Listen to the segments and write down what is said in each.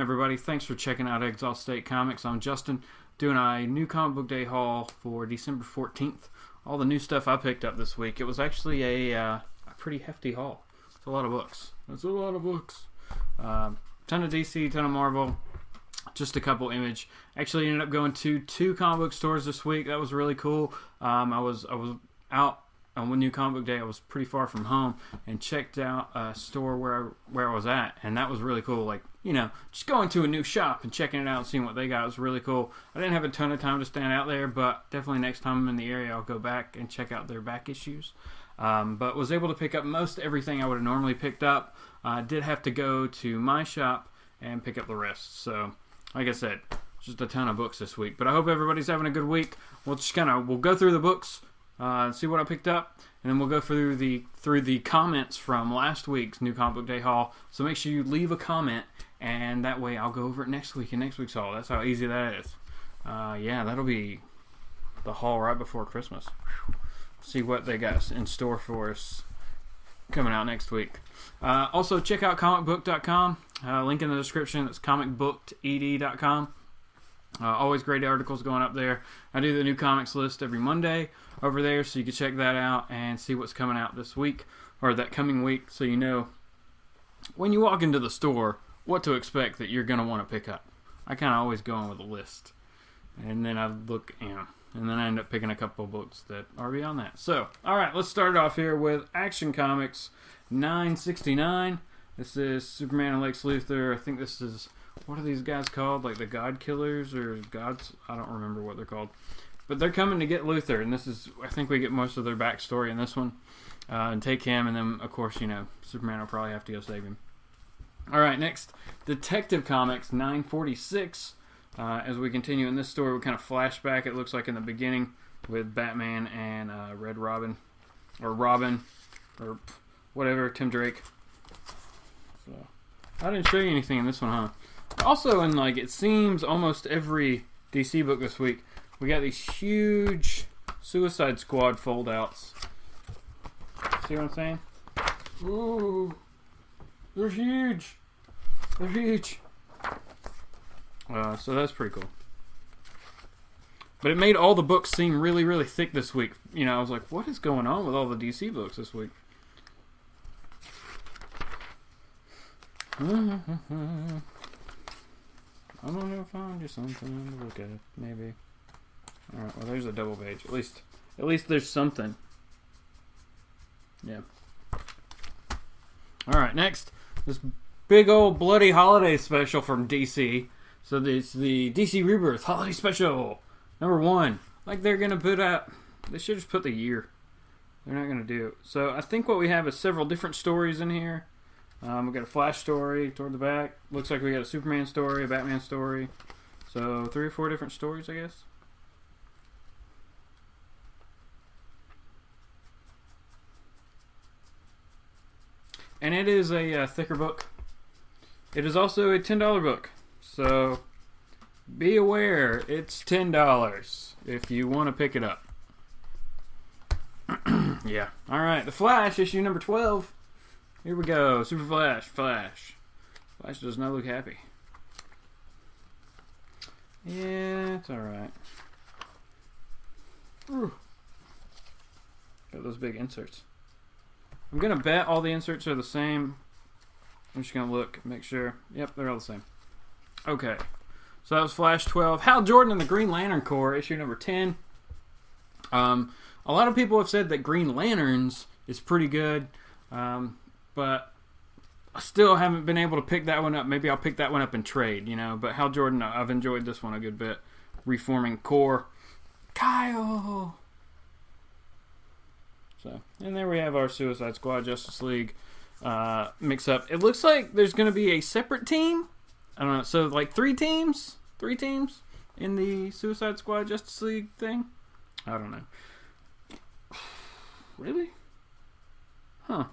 Everybody, thanks for checking out Exilestate Comics. I'm Justin, doing a new comic book day haul for December 14th. All the new stuff I picked up this week. It was actually a pretty hefty haul. It's a lot of books. Ton of DC, ton of Marvel, just a couple Image. Actually ended up going to 2 comic book stores this week. That was really cool. I was out on one new comic book day. I was pretty far from home and checked out a store where I was at, and that was really cool. Like, you know, just going to a new shop and checking it out and seeing what they got was really cool. I didn't have a ton of time to stand out there, but definitely next time I'm in the area I'll go back and check out their back issues. But was able to pick up most everything I would have normally picked up. I did have to go to my shop and pick up the rest. So, like I said, just a ton of books this week. But I hope everybody's having a good week. We'll go through the books, see what I picked up, and then we'll go through the comments from last week's new comic book day haul. So make sure you leave a comment, and that way I'll go over it next week in next week's haul. That's how easy that is. Yeah, that'll be the haul right before Christmas. See what they got in store for us coming out next week. Also, check out comicbook.com. Link in the description. It's comicbookeded.com. Always great articles going up there. I do the new comics list every Monday over there, so you can check that out and see what's coming out this week or that coming week, so you know when you walk into the store what to expect that you're going to want to pick up. I kind of always go in with a list, and then I look, and then I end up picking a couple of books that are beyond that. So, alright, let's start off here with Action Comics 969. This is Superman and Lex Luthor. I think this is, what are these guys called? Like the God Killers or Gods? I don't remember what they're called. But they're coming to get Luthor, and this is, I think we get most of their backstory in this one. And take him, and then, of course, Superman will probably have to go save him. Alright, next, Detective Comics 946. As we continue in this story, we kind of flashback, it looks like in the beginning, with Batman and Red Robin, or whatever, Tim Drake. So, I didn't show you anything in this one, huh? Also, in it seems almost every DC book this week, we got these huge Suicide Squad foldouts. See what I'm saying? Ooh, they're huge. They're huge. So that's pretty cool. But it made all the books seem really, really thick this week. I was like, what is going on with all the DC books this week? I'm gonna find you something to look at, maybe. Alright, well there's a double page. At least there's something. Yeah. Alright, next. This big old bloody holiday special from DC. So it's the DC Rebirth Holiday Special number 1. Like they're gonna put out, they should just put the year. They're not gonna do it. So I think what we have is several different stories in here. We got a Flash story toward the back. Looks like we got a Superman story, a Batman story. So 3 or 4 different stories, I guess. And it is a thicker book. It is also a $10 book. So be aware, it's $10 if you want to pick it up. Yeah. Alright, The Flash, issue number 12. Here we go. Super Flash. Flash does not look happy. Yeah, it's alright. Got those big inserts. I'm going to bet all the inserts are the same. I'm just going to look, make sure. Yep, they're all the same. Okay. So that was Flash 12. Hal Jordan and the Green Lantern Corps, issue number 10. A lot of people have said that Green Lanterns is pretty good. But I still haven't been able to pick that one up. Maybe I'll pick that one up in trade, But Hal Jordan, I've enjoyed this one a good bit. Reforming Corps. Kyle! So, and there we have our Suicide Squad Justice League mix-up. It looks like there's going to be a separate team. I don't know. So, like 3 teams? 3 teams in the Suicide Squad Justice League thing? I don't know. Really? Huh.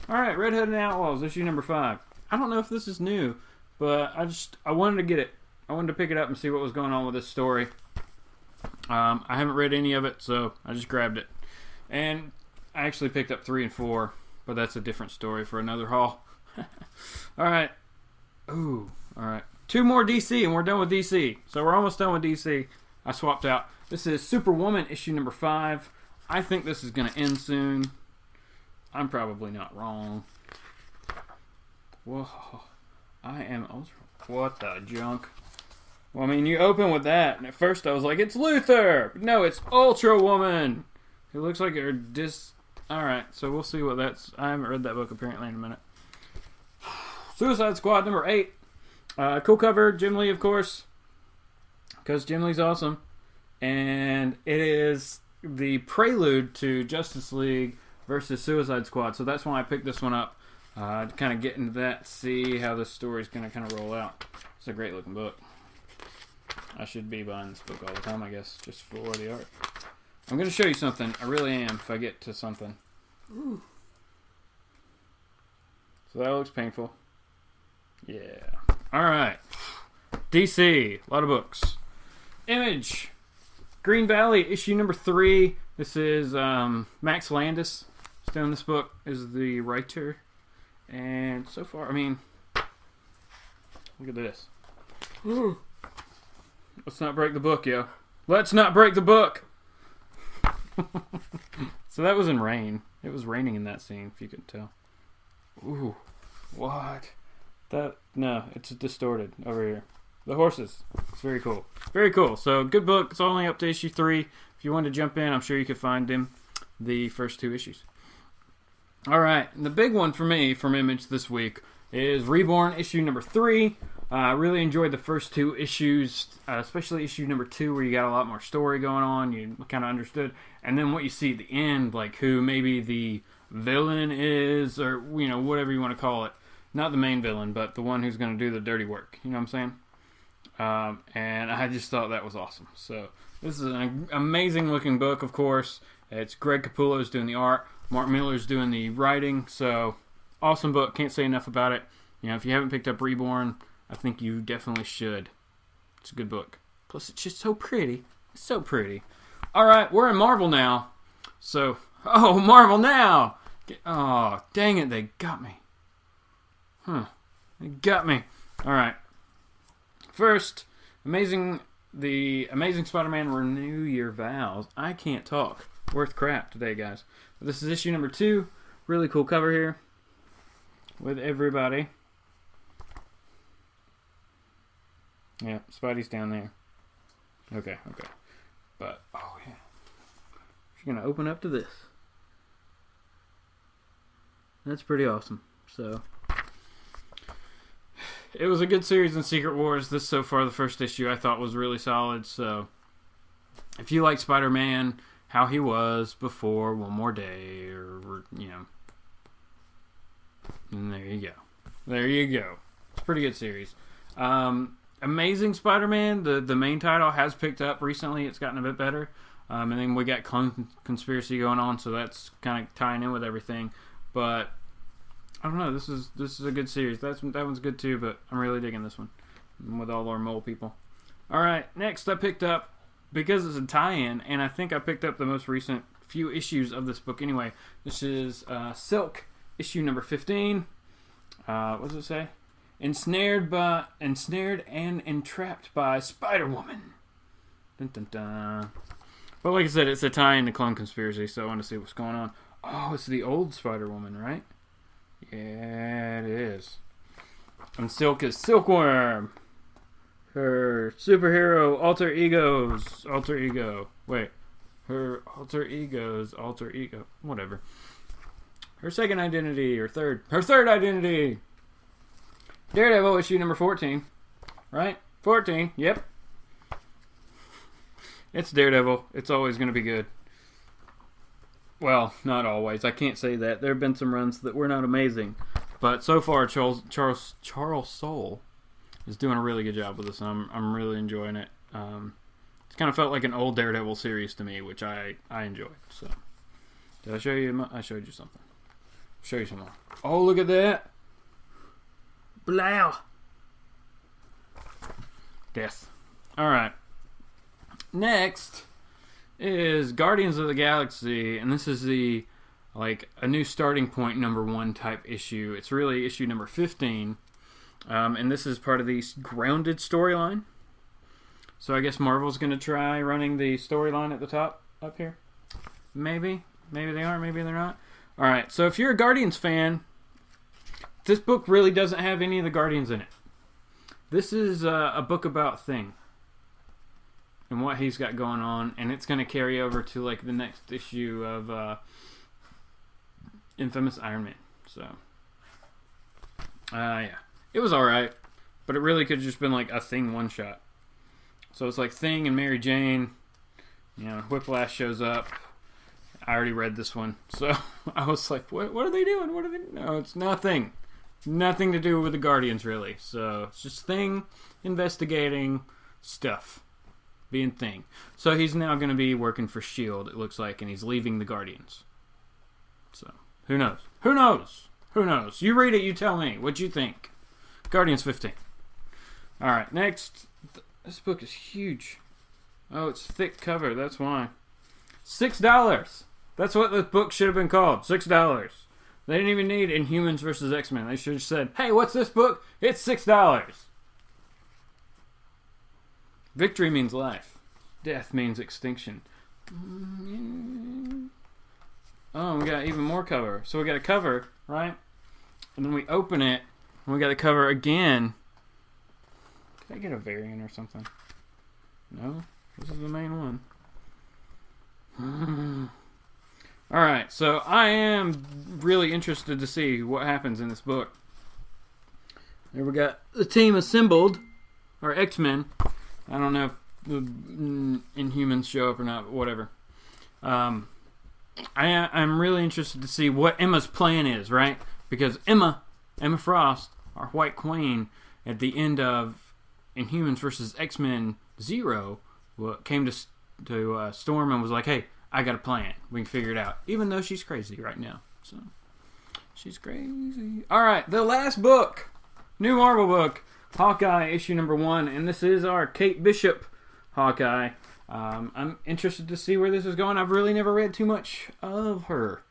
Alright, Red Hood and Outlaws, issue number 5. I don't know if this is new, but I wanted to get it. I wanted to pick it up and see what was going on with this story. I haven't read any of it, so I just grabbed it. And I actually picked up 3 and 4, but that's a different story for another haul. Alright. Ooh, alright. 2 more DC, and we're done with DC. So we're almost done with DC. I swapped out. This is Superwoman, issue number 5. I think this is going to end soon. I'm probably not wrong. Whoa. I am ultra. What the junk? Well, I mean, you open with that, and at first I was like, it's Luther! But no, it's Ultra Woman! It looks like they're Alright, so we'll see what that's... I haven't read that book apparently in a minute. Suicide Squad number 8. Cool cover, Jim Lee, of course. Because Jim Lee's awesome. And it is the prelude to Justice League versus Suicide Squad. So that's why I picked this one up. To kind of get into that, see how this story's going to kind of roll out. It's a great looking book. I should be buying this book all the time, I guess, just for the art. I'm going to show you something. I really am, if I get to something. Ooh. So that looks painful. Yeah. Alright. DC. A lot of books. Image. Green Valley, issue number 3. This is Max Landis. Who's doing this book is the writer. And so far, I mean, look at this. Ooh. Let's not break the book, yo. Let's not break the book! So that was in rain. It was raining in that scene, if you couldn't tell. Ooh. What? No, it's distorted over here. The horses. It's very cool. Very cool. So, good book. It's only up to issue 3. If you want to jump in, I'm sure you could find them the first 2 issues. Alright, the big one for me from Image this week is Reborn, issue number 3. I really enjoyed the first 2 issues, especially issue number 2 where you got a lot more story going on. You kind of understood. And then what you see at the end, like who maybe the villain is, or, you know, whatever you want to call it. Not the main villain, but the one who's going to do the dirty work. You know what I'm saying? And I just thought that was awesome. So, this is an amazing looking book, of course. It's Greg Capullo's doing the art. Mark Miller's doing the writing. So, awesome book. Can't say enough about it. You know, if you haven't picked up Reborn, I think you definitely should. It's a good book. Plus, it's just so pretty. It's so pretty. Alright, we're in Marvel now. So, oh, Marvel now! Oh, dang it, they got me. They got me. Alright. First, the Amazing Spider-Man Renew Your Vows. I can't talk. Worth crap today, guys. But this is issue number 2. Really cool cover here. With everybody. Yeah, Spidey's down there. Okay. But, oh yeah. She's going to open up to this. That's pretty awesome. So, it was a good series in Secret Wars. This, so far, the first issue I thought was really solid. So, if you like Spider-Man, how he was before One More Day, or, you know. And there you go. There you go. It's a pretty good series. Amazing Spider-Man, the main title, has picked up recently. It's gotten a bit better. And then we got Conspiracy going on, so that's kind of tying in with everything. But I don't know. This is a good series. That one's good too, but I'm really digging this one with all our mole people. All right, next I picked up, because it's a tie-in, and I think I picked up the most recent few issues of this book anyway. This is Silk, issue number 15. What does it say? Ensnared and entrapped by Spider-Woman. Dun, dun, dun. But like I said, it's a tie-in to Clone Conspiracy, so I want to see what's going on. Oh, it's the old Spider-Woman, right? Yeah, it is. And Silk is Silkworm. Her superhero alter ego. Wait. Her alter ego. Whatever. Her second identity, or third. Her third identity! Daredevil, issue number 14. Right? 14, yep. It's Daredevil. It's always going to be good. Well, not always. I can't say that. There have been some runs that were not amazing. But so far, Charles Soule is doing a really good job with this. I'm really enjoying it. It's kind of felt like an old Daredevil series to me, which I enjoy. So, did I show you? I showed you something. I'll show you some more. Oh, look at that. Blah. Death. Alright. Next is Guardians of the Galaxy, and this is the, like, a new starting point number 1 type issue. It's really issue number 15. And this is part of the Grounded storyline. So I guess Marvel's going to try running the storyline at the top up here. Maybe. Maybe they are, maybe they're not. Alright, so if you're a Guardians fan, this book really doesn't have any of the Guardians in it. This is a book about Thing and what he's got going on, and it's going to carry over to like the next issue of Infamous Iron Man. So, yeah, it was alright, but it really could have just been like a Thing one shot. So it's like Thing and Mary Jane, you know, Whiplash shows up. I already read this one, so I was like, what are they doing? What are they? No, it's nothing. Nothing to do with the Guardians, really. So it's just Thing investigating stuff. Being Thing. So he's now going to be working for S.H.I.E.L.D., it looks like, and he's leaving the Guardians. So, who knows? Who knows? Who knows? You read it, you tell me. What you think? Guardians 15. Alright, next. This book is huge. Oh, it's thick cover, that's why. $6. That's what this book should have been called. $6. They didn't even need Inhumans versus X-Men. They should have said, hey, what's this book? It's $6. Victory means life. Death means extinction. Oh, we got even more cover. So we got a cover, right? And then we open it, and we got a cover again. Can I get a variant or something? No? This is the main one. Alright, so I am really interested to see what happens in this book. There we got the team assembled, or X-Men. I don't know if the Inhumans show up or not, but whatever. I'm really interested to see what Emma's plan is, right? Because Emma Frost, our White Queen, at the end of Inhumans versus X-Men 0, came to Storm and was like, hey, I got a plan. We can figure it out. Even though she's crazy right now. So, she's crazy. Alright, the last book. New Marvel book. Hawkeye, issue number 1, and this is our Kate Bishop Hawkeye. I'm interested to see where this is going. I've really never read too much of her.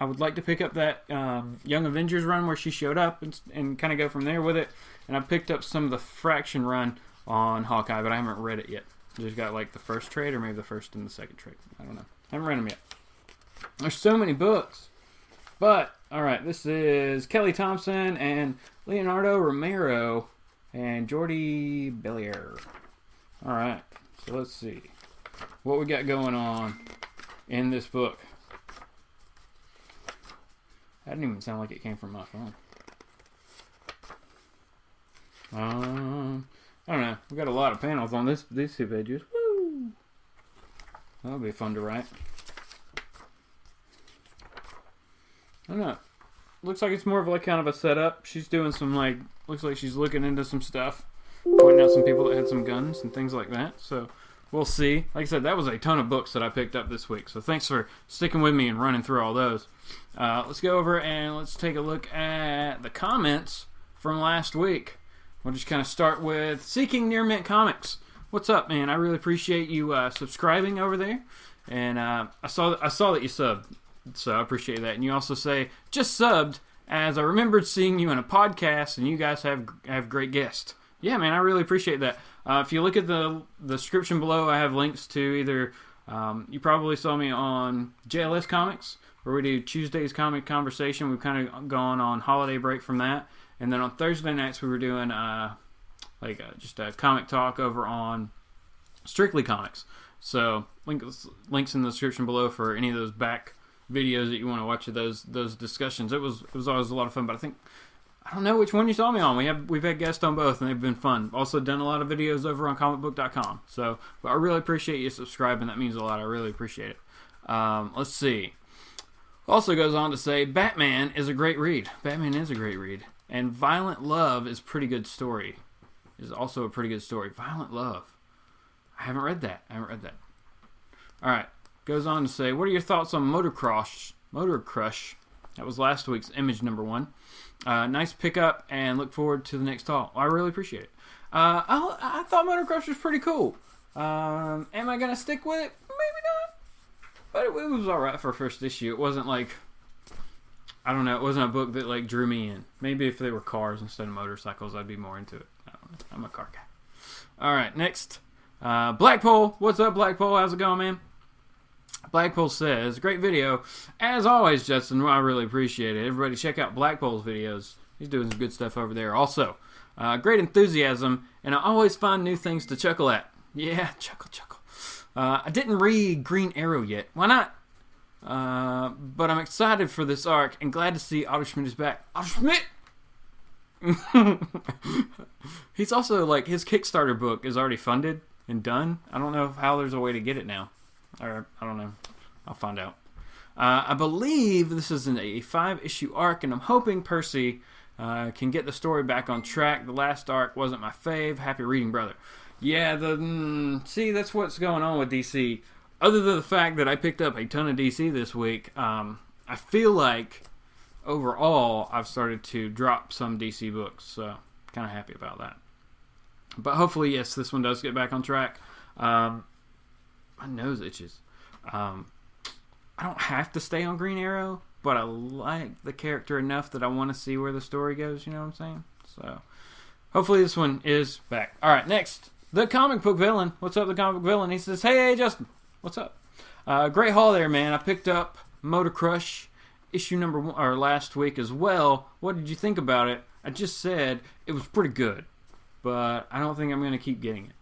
I would like to pick up that Young Avengers run where she showed up and kind of go from there with it. And I picked up some of the Fraction run on Hawkeye, but I haven't read it yet. Just got like the first trade or maybe the first and the second trade. I don't know. I haven't read them yet. There's so many books. But, alright, this is Kelly Thompson and Leonardo Romero and Jordi Belair. Alright, so let's see what we got going on in this book. That didn't even sound like it came from my phone. I don't know. We got a lot of panels on these 2 pages. Woo! That'll be fun to write. I don't know. Looks like it's more of like kind of a setup. She's doing some like, looks like she's looking into some stuff. Pointing out some people that had some guns and things like that. So, we'll see. Like I said, that was a ton of books that I picked up this week. So, thanks for sticking with me and running through all those. Let's go over and let's take a look at the comments from last week. We'll just kind of start with Seeking Near Mint Comics. What's up, man? I really appreciate you subscribing over there. And I saw that you subbed. So I appreciate that. And you also say, just subbed, as I remembered seeing you in a podcast, and you guys have great guests. Yeah, man, I really appreciate that. If you look at the description below, I have links to either, you probably saw me on JLS Comics, where we do Tuesday's ComiConversation. We've kind of gone on holiday break from that. And then on Thursday nights, we were doing just a comic talk over on Strictly Comics. So links in the description below for any of those back videos that you want to watch of those discussions. It was always a lot of fun, but I don't know which one you saw me on. We've had guests on both, and they've been fun. Also done a lot of videos over on comicbook.com. So, but I really appreciate you subscribing. That means a lot. I really appreciate it. Let's see. Also goes on to say, Batman is a great read. Batman is a great read. And Violent Love is pretty good story. Is also a pretty good story. Violent Love. I haven't read that. Alright. Goes on to say, what are your thoughts on Motor Crush? That was last week's image number 1. Nice pickup, and look forward to the next talk. I really appreciate it. I thought Motor Crush was pretty cool. Am I going to stick with it? Maybe not. But it was alright for first issue. It wasn't like I don't know. It wasn't a book that like drew me in. Maybe if they were cars instead of motorcycles, I'd be more into it. I don't know. I'm a car guy. All right, next. Blackpole. What's up, Blackpole? How's it going, man? Blackpole says, great video. As always, Justin, I really appreciate it. Everybody check out Blackpole's videos. He's doing some good stuff over there. Also, great enthusiasm, and I always find new things to chuckle at. Yeah, chuckle. I didn't read Green Arrow yet. Why not? But I'm excited for this arc and glad to see Otto Schmidt is back. Otto Schmidt! He's also, like, his Kickstarter book is already funded and done. I don't know how there's a way to get it now. Or, I don't know. I'll find out. I believe this is a 5-issue arc, and I'm hoping Percy can get the story back on track. The last arc wasn't my fave. Happy reading, brother. Yeah, see, that's what's going on with DC. Other than the fact that I picked up a ton of DC this week, I feel like overall I've started to drop some DC books, so kind of happy about that. But hopefully, yes, this one does get back on track. My nose itches. I don't have to stay on Green Arrow, but I like the character enough that I want to see where the story goes, you know what I'm saying? So, hopefully this one is back. Alright, next. The Comic Book Villain. What's up, the Comic Book Villain? He says, hey, Justin. What's up? Great haul there, man. I picked up Motor Crush issue number 1, or last week as well. What did you think about it? I just said it was pretty good, but I don't think I'm going to keep getting it.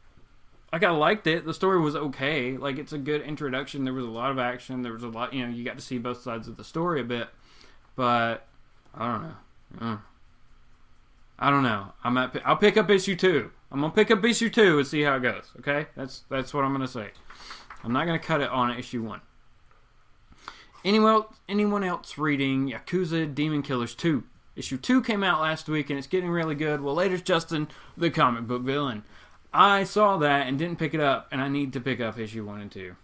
Like, I liked it. The story was okay. Like, it's a good introduction. There was a lot of action. There was a lot, you got to see both sides of the story a bit. But, I don't know. I don't know. I'll pick up issue 2. I'm going to pick up issue 2 and see how it goes. Okay? That's what I'm going to say. I'm not going to cut it on issue 1. Anyone else reading Yakuza Demon Killers 2? Issue 2 came out last week, and it's getting really good. Well, later's Justin, the Comic Book Villain. I saw that and didn't pick it up, and I need to pick up issue 1 and 2.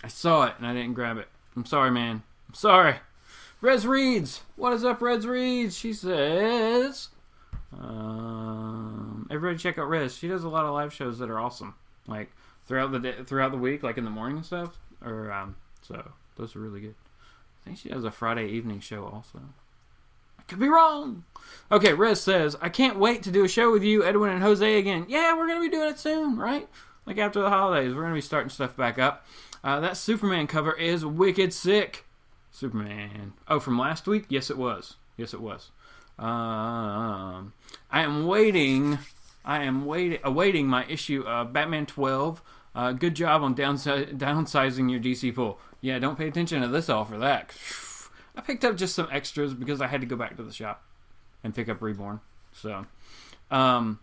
I saw it, and I didn't grab it. I'm sorry, man. I'm sorry. Rez Reads. What is up, Rez Reads? She says, everybody check out Rez. She does a lot of live shows that are awesome. Like, throughout the week, like in the morning and stuff. So, those are really good. I think she has a Friday evening show also. Could be wrong. Okay, Rez says, I can't wait to do a show with you, Edwin and Jose again. Yeah, we're going to be doing it soon, right? Like after the holidays, we're going to be starting stuff back up. That Superman cover is wicked sick. Superman. Oh, from last week? Yes, it was. I am awaiting my issue of Batman 12. Good job on downsizing your DC pool. Yeah, don't pay attention to this all for that. I picked up just some extras because I had to go back to the shop and pick up Reborn. So, I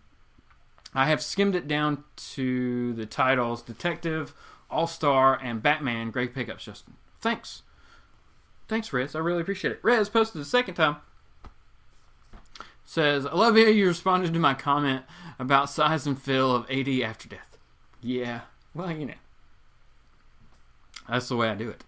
have skimmed it down to the titles Detective, All-Star, and Batman. Great pickups, Justin. Thanks, Rez. I really appreciate it. Rez posted the second time. Says, I love how you responded to my comment about size and feel of AD After Death. Yeah, well, that's the way I do it.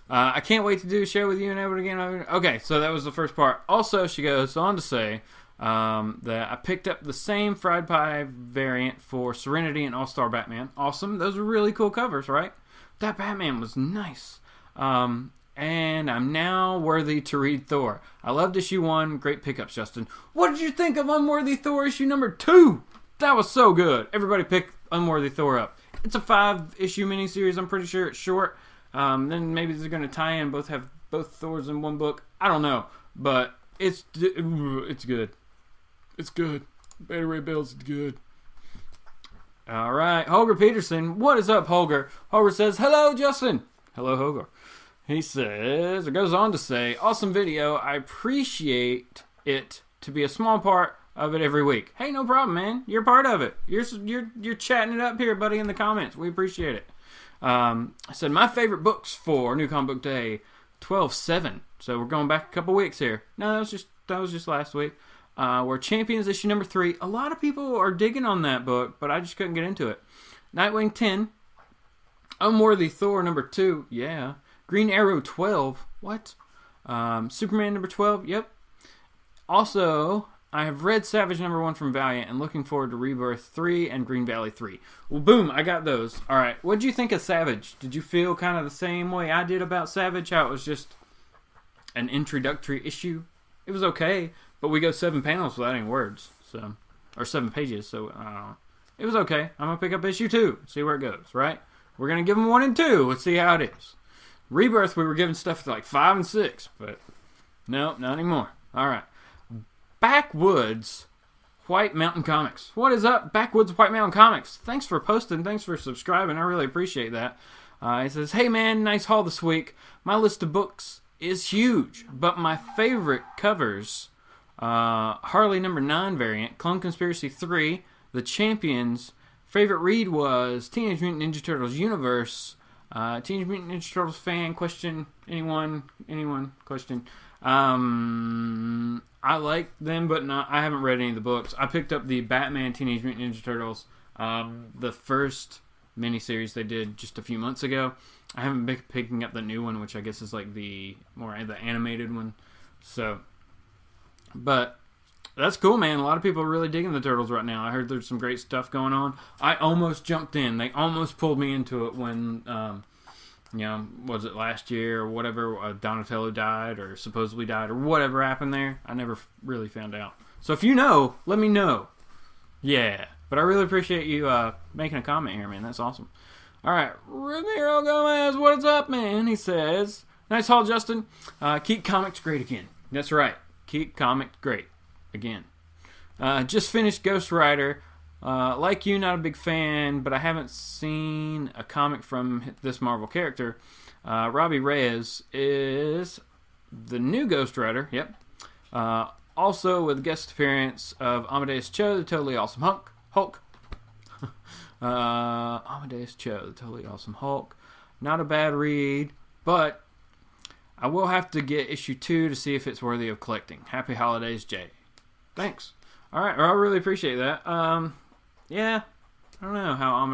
I can't wait to do a show with you and Edward again. Okay, so that was the first part. Also, she goes on to say that I picked up the same fried pie variant for Serenity and All-Star Batman. Awesome. Those were really cool covers, right? That Batman was nice. And I'm now worthy to read Thor. I loved issue 1. Great pickups, Justin. What did you think of Unworthy Thor issue number 2? That was so good. Everybody pick Unworthy Thor up. It's a 5-issue miniseries. I'm pretty sure it's short. Then maybe they're going to tie in, have both Thors in one book. I don't know. But it's good. It's good. Beta Ray Bill's good. All right. Holger Peterson. What is up, Holger? Holger says, hello, Justin. Hello, Holger. He says, or goes on to say, awesome video. I appreciate it to be a small part of it every week. Hey, no problem, man. You're part of it. You're chatting it up here, buddy, in the comments. We appreciate it. I said, my favorite books for New Comic Book Day 12/7. So we're going back a couple weeks here. No, that was just last week. We're Champions issue number 3. A lot of people are digging on that book, but I just couldn't get into it. Nightwing 10. Unworthy Thor number 2. Yeah. Green Arrow 12. What? Superman number 12. Yep. Also, I have read Savage number 1 from Valiant and looking forward to Rebirth 3 and Green Valley 3. Well, boom, I got those. All right, what did you think of Savage? Did you feel kind of the same way I did about Savage? How it was just an introductory issue. It was okay, but we go 7 panels without any words, so, or 7 pages, so it was okay. I'm going to pick up issue 2, see where it goes, right? We're going to give them 1 and 2. Let's see how it is. Rebirth, we were giving stuff to like 5 and 6, but no, not anymore. All right. Backwoods White Mountain Comics. What is up, Backwoods White Mountain Comics? Thanks for posting. Thanks for subscribing. I really appreciate that. He says, hey man, nice haul this week. My list of books is huge, but my favorite covers, Harley number 9 variant, Clone Conspiracy 3, The Champions. Favorite read was Teenage Mutant Ninja Turtles Universe. Teenage Mutant Ninja Turtles fan question? Anyone question? I like them, but I haven't read any of the books. I picked up the Batman Teenage Mutant Ninja Turtles, the first miniseries they did just a few months ago. I haven't been picking up the new one, which I guess is like the animated one. So, but that's cool, man. A lot of people are really digging the Turtles right now. I heard there's some great stuff going on. I almost jumped in. They almost pulled me into it when, was it last year or whatever, Donatello died or supposedly died or whatever happened there. I never really found out. So if you know, let me know. Yeah. But I really appreciate you making a comment here, man. That's awesome. All right. Ramiro Gomez, what's up, man? He says, nice haul, Justin. Keep comics great again. That's right. Keep comics great again. Just finished Ghost Rider. Like you, not a big fan, but I haven't seen a comic from this Marvel character. Robbie Reyes is the new Ghost Rider. Yep. Also with guest appearance of Amadeus Cho, the Totally Awesome Hulk. Amadeus Cho, the Totally Awesome Hulk. Not a bad read, but I will have to get issue 2 to see if it's worthy of collecting. Happy holidays, Jay. Thanks. All right, I really appreciate that. Yeah, I don't know how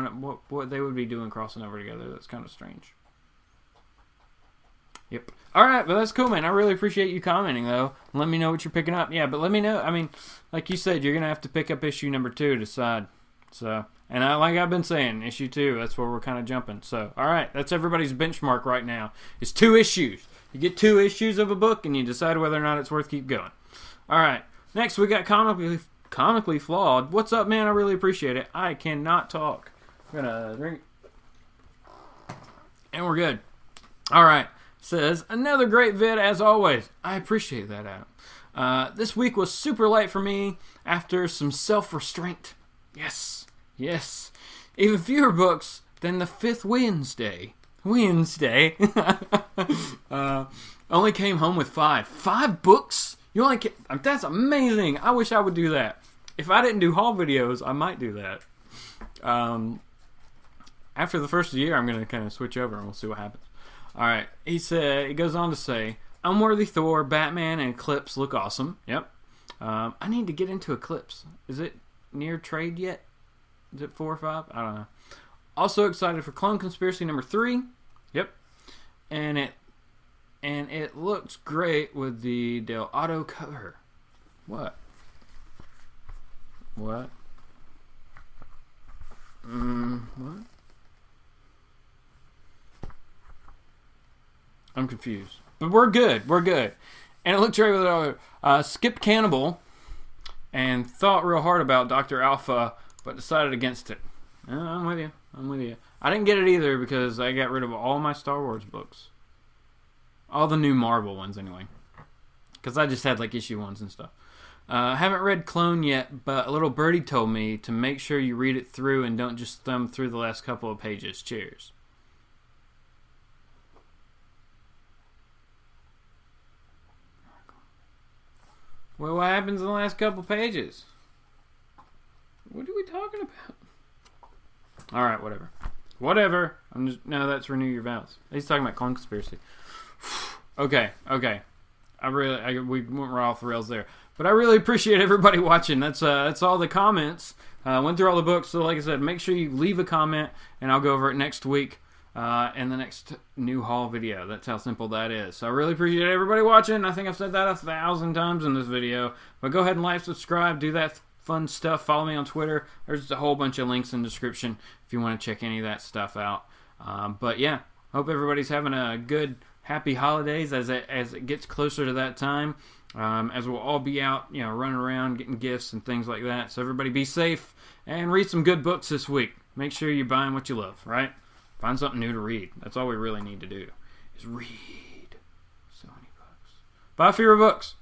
what they would be doing crossing over together. That's kind of strange. Yep. All right, but that's cool, man. I really appreciate you commenting, though. Let me know what you're picking up. Yeah, but let me know. I mean, like you said, you're gonna have to pick up issue number 2 to decide. So, and like I've been saying, issue 2. That's where we're kind of jumping. So, all right, that's everybody's benchmark right now. It's 2 issues. You get 2 issues of a book, and you decide whether or not it's worth keep going. All right. Next, we got Comically Flawed. What's up, man? I really appreciate it. I cannot talk. I'm gonna drink. And we're good. All right. Says, another great vid as always. I appreciate that, Adam. This week was super light for me after some self-restraint. Yes. Even fewer books than the 5th Wednesday. Only came home with 5. 5 books? You only that's amazing. I wish I would do that. If I didn't do haul videos, I might do that. After the first year, I'm going to kind of switch over and we'll see what happens. All right. He goes on to say, Unworthy Thor, Batman, and Eclipse look awesome. Yep. I need to get into Eclipse. Is it near trade yet? Is it 4 or 5? I don't know. Also excited for Clone Conspiracy number 3. Yep. And it looks great with the Del Auto cover. What? What? I'm confused. But we're good. And it looked great with the skipped Cannibal and thought real hard about Dr. Alpha, but decided against it. I'm with you. I didn't get it either because I got rid of all my Star Wars books. All the new Marvel ones, anyway. Because I just had, like, issue 1s and stuff. Haven't read Clone yet, but a little birdie told me to make sure you read it through and don't just thumb through the last couple of pages. Cheers. Well, what happens in the last couple of pages? What are we talking about? Alright, whatever. No, that's Renew Your Vows. He's talking about Clone Conspiracy. Okay. We went right off the rails there. But I really appreciate everybody watching. That's all the comments. Went through all the books. So like I said, make sure you leave a comment and I'll go over it next week in the next new haul video. That's how simple that is. So I really appreciate everybody watching. I think I've said that 1,000 times in this video. But go ahead and like, subscribe, do that fun stuff. Follow me on Twitter. There's a whole bunch of links in the description if you want to check any of that stuff out. But yeah, hope everybody's having a good happy holidays as it gets closer to that time. As we'll all be out, running around, getting gifts and things like that. So everybody be safe and read some good books this week. Make sure you're buying what you love, right? Find something new to read. That's all we really need to do, is read so many books. Buy fewer books.